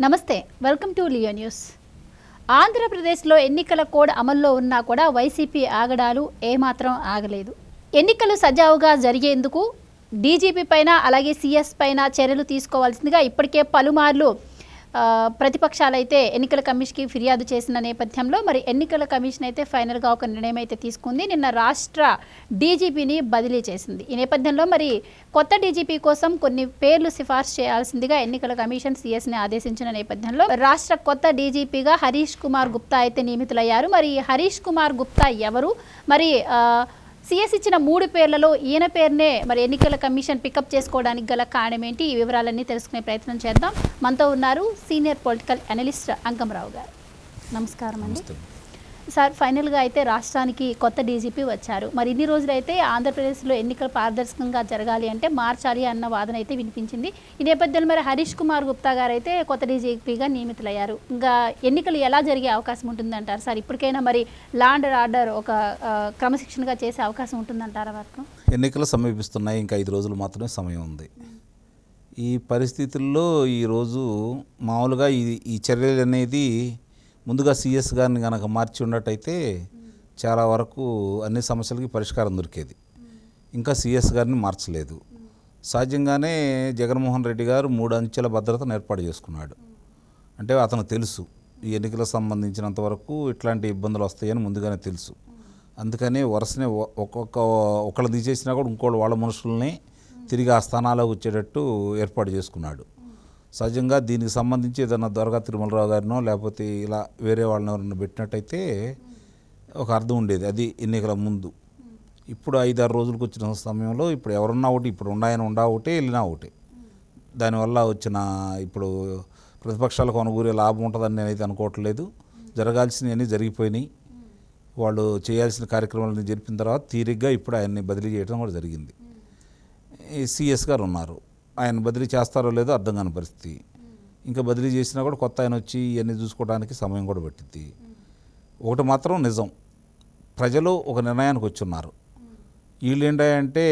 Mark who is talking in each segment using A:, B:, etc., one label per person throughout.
A: నమస్తే, welcome to Leo news. ఆంధ్రప్రదేశ్లో ఎన్నికల కోడ్ అమల్లో ఉన్నా కూడా వైసీపీ ఆగడాలు ఏమాత్రం ఆగలేదు. ఎన్నికలు సజావుగా జరిగేందుకు డీజీపీ పైన అలాగే సీఎస్ పైన చర్యలు తీసుకోవాల్సిందిగా ఇప్పటికే పలుమార్లు ప్రతిపక్షాలు అయితే ఎన్నికల కమిషన్కి ఫిర్యాదు చేసిన నేపథ్యంలో మరి ఎన్నికల కమిషన్ అయితే ఫైనల్గా ఒక నిర్ణయం అయితే తీసుకుంది. నిన్న రాష్ట్ర డీజీపీని బదిలీ చేసింది. ఈ నేపథ్యంలో మరి కొత్త డీజీపీ కోసం కొన్ని పేర్లు సిఫార్సు చేయాల్సిందిగా ఎన్నికల కమిషన్ సీఎస్ని ఆదేశించిన నేపథ్యంలో రాష్ట్ర కొత్త డీజీపీగా హరీష్ కుమార్ గుప్తా అయితే నియమితులయ్యారు. మరి హరీష్ కుమార్ గుప్తా ఎవరు? మరి సీఎస్ ఇచ్చిన 3 పేర్లలో ఈయన పేరునే మరి ఎన్నికల కమిషన్ పికప్ చేసుకోవడానికి గల కారణం ఏంటి? ఈ వివరాలన్నీ తెలుసుకునే ప్రయత్నం చేద్దాం. మనతో ఉన్నారు సీనియర్ పొలిటికల్ అనలిస్ట్ అంకమరావు గారు. నమస్కారం అండి సార్. ఫైనల్గా అయితే రాష్ట్రానికి కొత్త డీజీపీ వచ్చారు. మరి ఇన్ని రోజులైతే ఆంధ్రప్రదేశ్లో ఎన్నికలు పారదర్శకంగా జరగాలి అంటే మార్చాలి అన్న వాదన అయితే వినిపించింది. ఈ నేపథ్యంలో మరి హరీష్ కుమార్ గుప్తా గారు అయితే కొత్త డీజీపీగా నియమితులయ్యారు. ఇంకా ఎన్నికలు ఎలా జరిగే అవకాశం ఉంటుందంటారు సార్? ఇప్పటికైనా మరి లా అండ్ ఆర్డర్ ఒక క్రమశిక్షణగా చేసే అవకాశం ఉంటుందంటారా వరకు?
B: ఎన్నికలు సమీపిస్తున్నాయి, ఇంకా 5 రోజులు మాత్రమే సమయం ఉంది. ఈ పరిస్థితుల్లో ఈరోజు మామూలుగా ఈ చర్యలు అనేది ముందుగా సీఎస్ గారిని కనుక మార్చి ఉన్నట్టయితే చాలా వరకు అన్ని సమస్యలకి పరిష్కారం దొరికేది. ఇంకా సీఎస్ గారిని మార్చలేదు. సహజంగానే జగన్మోహన్ రెడ్డి గారు 3 అంచెల భద్రతను ఏర్పాటు చేసుకున్నాడు. అంటే అతను తెలుసు ఈ ఎన్నికలకు సంబంధించినంత వరకు ఇట్లాంటి ఇబ్బందులు వస్తాయని ముందుగానే తెలుసు. అందుకని వరుసనే ఒకళ్ళు తీసేసినా కూడా ఇంకోళ్ళు వాళ్ళ మనుషుల్ని తిరిగి ఆ స్థానాలకు వచ్చేటట్టు ఏర్పాటు చేసుకున్నాడు. సహజంగా దీనికి సంబంధించి ఏదైనా దొరగా తిరుమలరావు గారినో లేకపోతే ఇలా వేరే వాళ్ళని ఎవరైనా పెట్టినట్టయితే ఒక అర్థం ఉండేది, అది ఎన్నికల ముందు. ఇప్పుడు 5-6 రోజులకు వచ్చిన సమయంలో ఇప్పుడు ఎవరున్నా ఒకటి, ఇప్పుడు ఉన్నాయని ఒకటే వెళ్ళినా ఒకటే. దానివల్ల వచ్చిన ఇప్పుడు ప్రతిపక్షాలకు అనుకూరే లాభం ఉంటుందని నేనైతే అనుకోవట్లేదు. జరగాల్సినవన్నీ జరిగిపోయినాయి. వాళ్ళు చేయాల్సిన కార్యక్రమాలను జరిపిన తర్వాత తీరిగ్గా ఇప్పుడు ఆయన్ని బదిలీ చేయడం కూడా జరిగింది. సీఎస్ గారు ఉన్నారు, ఆయన బదిలీ చేస్తారో లేదో అర్థం కాని పరిస్థితి. ఇంకా బదిలీ చేసినా కూడా కొత్త ఆయన వచ్చి ఇవన్నీ చూసుకోవడానికి సమయం కూడా పట్టింది. ఒకటి మాత్రం నిజం, ప్రజలు ఒక నిర్ణయానికి వచ్చి ఉన్నారు. వీళ్ళు ఏంటంటే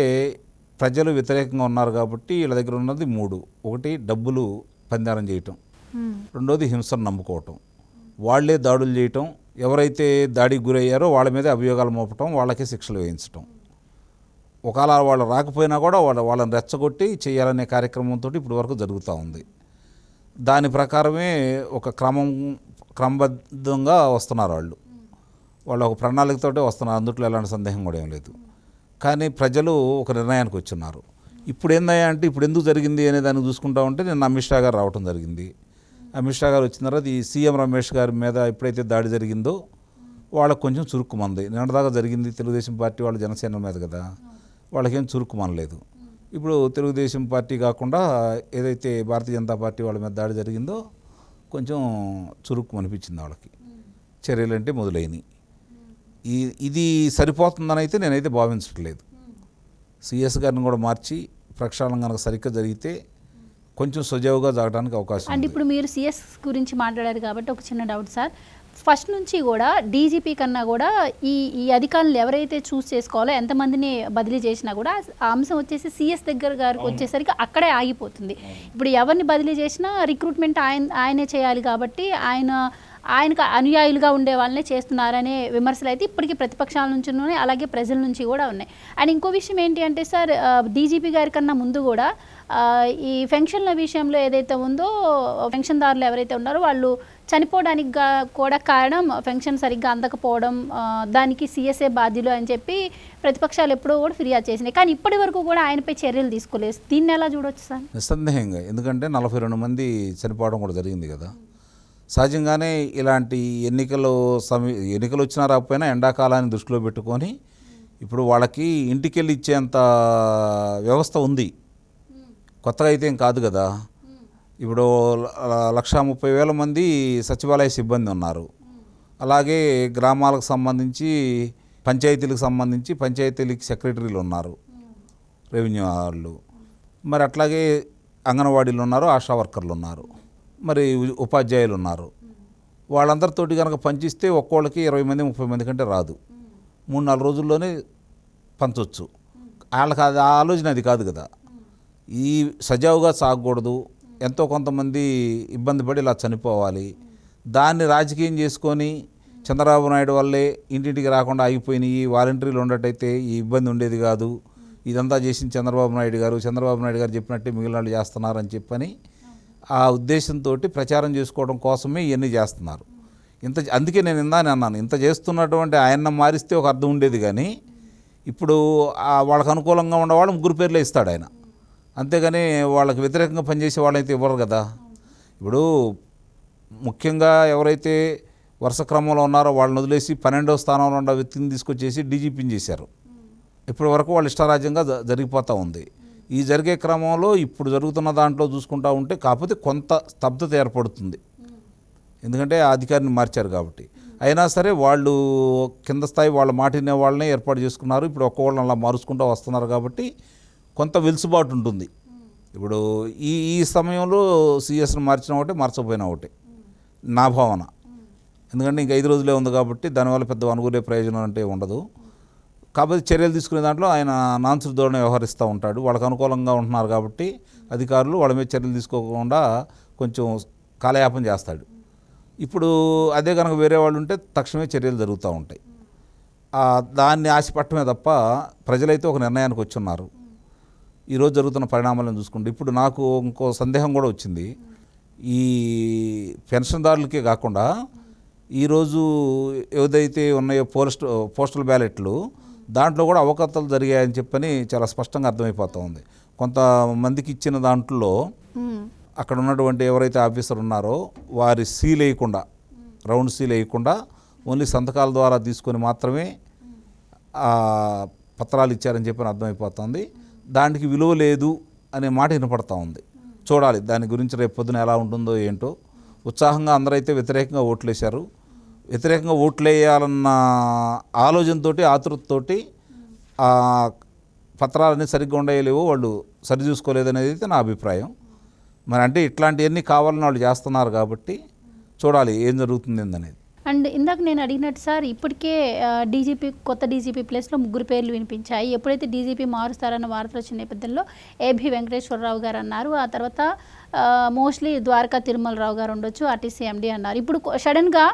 B: ప్రజలు వ్యతిరేకంగా ఉన్నారు కాబట్టి వీళ్ళ దగ్గర ఉన్నది 3. ఒకటి డబ్బులు పందారం చేయటం, రెండోది హింసను నమ్ముకోవటం, వాళ్లే దాడులు చేయటం, ఎవరైతే దాడికి గురయ్యారో వాళ్ళ మీద అభియోగాలు మోపటం, వాళ్ళకే శిక్షలు వేయించటం. ఒకవేళ వాళ్ళు రాకపోయినా కూడా వాళ్ళని రెచ్చగొట్టి చేయాలనే కార్యక్రమంతో ఇప్పటి వరకు జరుగుతూ ఉంది. దాని ప్రకారమే ఒక క్రమబద్ధంగా వస్తున్నారు వాళ్ళు ఒక ప్రణాళికతోటే వస్తున్నారు. అందుట్లో ఎలాంటి సందేహం కూడా ఏం లేదు. కానీ ప్రజలు ఒక నిర్ణయానికి వచ్చున్నారు. ఇప్పుడు ఏందయ్యా అంటే ఇప్పుడు ఎందుకు జరిగింది అనే దాన్ని చూసుకుంటా ఉంటే నిన్న అమిత్ షా గారు రావడం జరిగింది. అమిత్ షా గారు వచ్చిన తర్వాత ఈ సీఎం రమేష్ గారి మీద ఎప్పుడైతే దాడి జరిగిందో వాళ్ళకు కొంచెం చురుక్కుమంది. నిన్నటిదాకా జరిగింది తెలుగుదేశం పార్టీ వాళ్ళు జనసేన మీద కదా, వాళ్ళకేం చురుక్కుమనలేదు. ఇప్పుడు తెలుగుదేశం పార్టీ కాకుండా ఏదైతే భారతీయ జనతా పార్టీ వాళ్ళ మీద దాడి జరిగిందో కొంచెం చురుక్కు అనిపించింది వాళ్ళకి. చర్యలు అంటే మొదలైనవి. ఇది సరిపోతుందని అయితే నేనైతే భావించట్లేదు. సీఎస్ గారిని కూడా మార్చి ప్రక్షాళన కనుక సరిగ్గా జరిగితే కొంచెం సజావుగా జరగడానికి అవకాశం.
A: అంటే ఇప్పుడు మీరు సీఎస్ గురించి మాట్లాడారు కాబట్టి ఒక చిన్న డౌట్ సార్. ఫస్ట్ నుంచి కూడా డీజీపీ కన్నా కూడా ఈ అధికారులు ఎవరైతే చూస్ చేసుకోవాలో ఎంతమందిని బదిలీ చేసినా కూడా ఆ అంశం వచ్చేసి సీఎస్ దగ్గర గారికి వచ్చేసరికి అక్కడే ఆగిపోతుంది. ఇప్పుడు ఎవరిని బదిలీ చేసినా రిక్రూట్మెంట్ ఆయనే చేయాలి కాబట్టి ఆయనకు అనుయాయులుగా ఉండే వాళ్ళనే చేస్తున్నారనే విమర్శలు అయితే ఇప్పటికీ ప్రతిపక్షాల నుంచి ఉన్నాయి, అలాగే ప్రజల నుంచి కూడా ఉన్నాయి. అండ్ ఇంకో విషయం ఏంటి అంటే సార్, డీజీపీ గారి కన్నా ముందు కూడా ఈ పెన్షన్ల విషయంలో ఏదైతే ఉందో పెన్షన్దారులు ఎవరైతే ఉన్నారో వాళ్ళు చనిపోవడానికి కూడా కారణం పెన్షన్ సరిగ్గా అందకపోవడం, దానికి సీఎస్ఏ బాధ్యులు అని చెప్పి ప్రతిపక్షాలు ఎప్పుడో కూడా ఫిర్యాదు చేసినాయి. కానీ ఇప్పటి వరకు కూడా ఆయనపై చర్యలు తీసుకోలేదు. దీన్ని ఎలా చూడవచ్చు సార్?
B: నిస్సందేహంగా, ఎందుకంటే 42 మంది చనిపోవడం కూడా జరిగింది కదా. సహజంగానే ఇలాంటి ఎన్నికలు వచ్చినా రాకపోయినా ఎండాకాలాన్ని దృష్టిలో పెట్టుకొని ఇప్పుడు వాళ్ళకి ఇంటికెళ్ళి ఇచ్చేంత వ్యవస్థ ఉంది. కొత్తగా అయితే ఏం కాదు కదా. ఇప్పుడు 130,000 మంది సచివాలయ సిబ్బంది ఉన్నారు. అలాగే గ్రామాలకు సంబంధించి పంచాయతీలకు సంబంధించి పంచాయతీలకు సెక్రటరీలు ఉన్నారు, రెవెన్యూ వాళ్ళు. మరి అట్లాగే అంగన్వాడీలు ఉన్నారు, ఆశా వర్కర్లు ఉన్నారు, మరి ఉపాధ్యాయులు ఉన్నారు. వాళ్ళందరితోటి కనుక పంచిస్తే ఒక్కోళ్ళకి 20 మంది 30 మంది కంటే రాదు. 3-4 రోజుల్లోనే పంచవచ్చు. వాళ్ళకి అది ఆలోచన అది కాదు కదా. ఈ సజావుగా సాగకూడదు, ఎంతో కొంతమంది ఇబ్బంది పడి ఇలా చనిపోవాలి. దాన్ని రాజకీయం చేసుకొని చంద్రబాబు నాయుడు వల్లే ఇంటింటికి రాకుండా ఆగిపోయినాయి, వాలంటీర్లు ఉండటైతే ఈ ఇబ్బంది ఉండేది కాదు, ఇదంతా చేసింది చంద్రబాబు నాయుడు గారు చెప్పినట్టే మిగిలిన వాళ్ళు చేస్తున్నారని చెప్పని ఆ ఉద్దేశంతో ప్రచారం చేసుకోవడం కోసమే ఇవన్నీ చేస్తున్నారు. అందుకే నేను ఇందాని అన్నాను, ఇంత చేస్తున్నటువంటి ఆయన మారిస్తే ఒక అర్థం ఉండేది. కానీ ఇప్పుడు వాళ్ళకు అనుకూలంగా ఉన్నవాళ్ళు 3 పేర్లే ఇస్తాడు ఆయన, అంతేగాని వాళ్ళకి వ్యతిరేకంగా పనిచేసే వాళ్ళైతే ఇవ్వరు కదా. ఇప్పుడు ముఖ్యంగా ఎవరైతే వరుస క్రమంలో ఉన్నారో వాళ్ళని వదిలేసి 12వ స్థానంలో ఉన్న వ్యక్తిని తీసుకొచ్చేసి డీజీపీని చేశారు. ఇప్పటి వరకు వాళ్ళు ఇష్టారాజ్యంగా జరిగిపోతూ ఉంది. ఈ జరిగే క్రమంలో ఇప్పుడు జరుగుతున్న దాంట్లో చూసుకుంటూ ఉంటే కాకపోతే కొంత స్తబ్దత ఏర్పడుతుంది, ఎందుకంటే ఆ అధికారిని మార్చారు కాబట్టి. అయినా సరే వాళ్ళు కింద స్థాయి వాళ్ళ మాట వినే వాళ్ళనే ఏర్పాటు చేసుకున్నారు. ఇప్పుడు ఒక్కొక్కళ్ళని అలా మారుచుకుంటూ వస్తున్నారు కాబట్టి కొంత వెలుసుబాటు ఉంటుంది. ఇప్పుడు ఈ సమయంలో సీఎస్ని మార్చిన ఒకటే, మార్చకపోయినా ఒకటే నా భావన. ఎందుకంటే ఇంక 5 రోజులే ఉంది కాబట్టి దానివల్ల పెద్ద అనుకూలే ప్రయోజనం అంటే ఉండదు. కాకపోతే చర్యలు తీసుకునే దాంట్లో ఆయన నాన్సుడు ధోరణి వ్యవహరిస్తూ ఉంటాడు. వాళ్ళకు అనుకూలంగా ఉంటున్నారు కాబట్టి అధికారులు వాళ్ళ మీద చర్యలు తీసుకోకుండా కొంచెం కాలయాపన చేస్తాడు. ఇప్పుడు అదే కనుక వేరే వాళ్ళు ఉంటే తక్షణమే చర్యలు జరుగుతూ ఉంటాయి. దాన్ని ఆశపట్టమే తప్ప ప్రజలైతే ఒక నిర్ణయానికి వచ్చి ఉన్నారు. ఈరోజు జరుగుతున్న పరిణామాలను చూసుకుంటే ఇప్పుడు నాకు ఇంకో సందేహం కూడా వచ్చింది. ఈ పెన్షన్దారులకే కాకుండా ఈరోజు ఏదైతే ఉన్నాయో పోస్టల్ బ్యాలెట్లు దాంట్లో కూడా అవకతలు జరిగాయని చెప్పని చాలా స్పష్టంగా అర్థమైపోతూ ఉంది. కొంతమందికి ఇచ్చిన దాంట్లో అక్కడ ఉన్నటువంటి ఎవరైతే ఆఫీసర్ ఉన్నారో వారి సీల్ వేయకుండా, రౌండ్ సీల్ వేయకుండా ఓన్లీ సంతకాల ద్వారా తీసుకొని మాత్రమే పత్రాలు ఇచ్చారని చెప్పని అర్థమైపోతుంది. దానికి విలువ లేదు అనే మాట వినపడతా ఉంది. చూడాలి దాని గురించి రేపు పొద్దున ఎలా ఉంటుందో ఏంటో. ఉత్సాహంగా అందరైతే వ్యతిరేకంగా ఓట్లేశారు. వ్యతిరేకంగా ఓట్లేయాలన్న ఆలోచనతో, ఆతృతతోటి ఆ పత్రాలన్నీ సరిగ్గా ఉండలేవో వాళ్ళు సరి చూసుకోలేదనేది అయితే నా అభిప్రాయం. మరి అంటే ఇట్లాంటివన్నీ కావాలని వాళ్ళు చేస్తున్నారు కాబట్టి చూడాలి ఏం జరుగుతుంది అనేది.
A: అండ్ ఇందాక నేను అడిగినట్టు సార్, ఇప్పటికే కొత్త డీజీపీ ప్లేస్లో 3 పేర్లు వినిపించాయి. ఎప్పుడైతే డీజీపీ మారుస్తారన్న వార్తలు వచ్చిన నేపథ్యంలో ఏబీ వెంకటేశ్వరరావు గారు అన్నారు. ఆ తర్వాత మోస్ట్లీ ద్వారకా తిరుమలరావు గారు ఉండొచ్చు, ఆర్టీసీ ఎండీ అన్నారు. ఇప్పుడు సడన్గా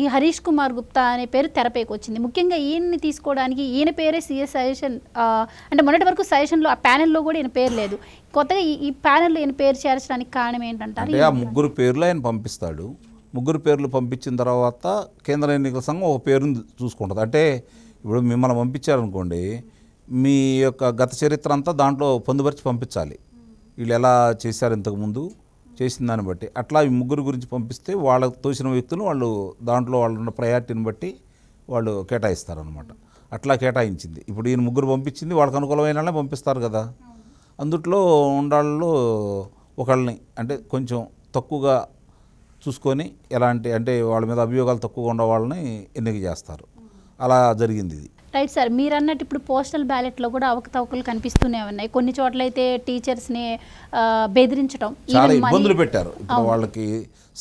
A: ఈ హరీష్ కుమార్ గుప్తా అనే పేరు తెరపైకి వచ్చింది. ముఖ్యంగా ఈయన్ని తీసుకోవడానికి ఈయన పేరే సీఎస్ సజెషన్, అంటే మొన్నటి వరకు సజెషన్లో ఆ ప్యానెల్లో కూడా ఈయన పేరు లేదు. కొత్తగా ఈ ప్యానెల్లో ఈయన పేరు చేర్చడానికి కారణం ఏంటంటారు?
B: ఆ 3 పేర్లు ఆయన పంపిస్తాడు. 3 పేర్లు పంపించిన తర్వాత కేంద్ర ఎన్నికల సంఘం ఒక పేరుని చూసుకుంటుంది. అంటే ఇప్పుడు మిమ్మల్ని పంపించారనుకోండి, మీ యొక్క గత చరిత్ర అంతా దాంట్లో పొందుపరిచి పంపించాలి. వీళ్ళు ఎలా చేశారు ఇంతకుముందు చేసిన దాన్ని బట్టి. అట్లా ఈ 3 గురించి పంపిస్తే వాళ్ళకు తోచిన వ్యక్తులు వాళ్ళు దాంట్లో వాళ్ళు ఉన్న ప్రయారిటీని బట్టి వాళ్ళు కేటాయిస్తారనమాట. అట్లా కేటాయించింది. ఇప్పుడు ఈయన 3 పంపించింది, వాళ్ళకి అనుకూలమైన వాళ్ళనే పంపిస్తారు కదా. అందుట్లో ఉండాళ్ళలో ఒకళ్ళని అంటే కొంచెం తక్కువగా చూసుకొని ఎలాంటి అంటే వాళ్ళ మీద అభియోగాలు తక్కువగా ఉన్న వాళ్ళని ఎన్నిక చేస్తారు. అలా జరిగింది ఇది.
A: రైట్ సార్, మీరు అన్నట్టు ఇప్పుడు పోస్టల్ బ్యాలెట్లో కూడా అవకతవకలు కనిపిస్తూనే ఉన్నాయి. కొన్ని చోట్ల అయితే టీచర్స్ని బెదిరించడం,
B: చాలా ఇబ్బందులు పెట్టారు. ఇప్పుడు వాళ్ళకి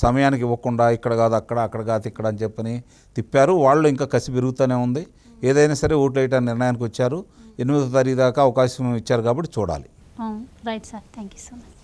B: సమయానికి ఇవ్వకుండా ఇక్కడ కాదు అక్కడ కాదు ఇక్కడ అని చెప్పని తిప్పారు. వాళ్ళు ఇంకా కసి పెరుగుతూనే ఉంది. ఏదైనా సరే ఓట్లు వేయడానికి నిర్ణయానికి వచ్చారు. 8వ తారీఖు దాకా అవకాశం ఇచ్చారు కాబట్టి చూడాలి.
A: Right sir, thank you so much.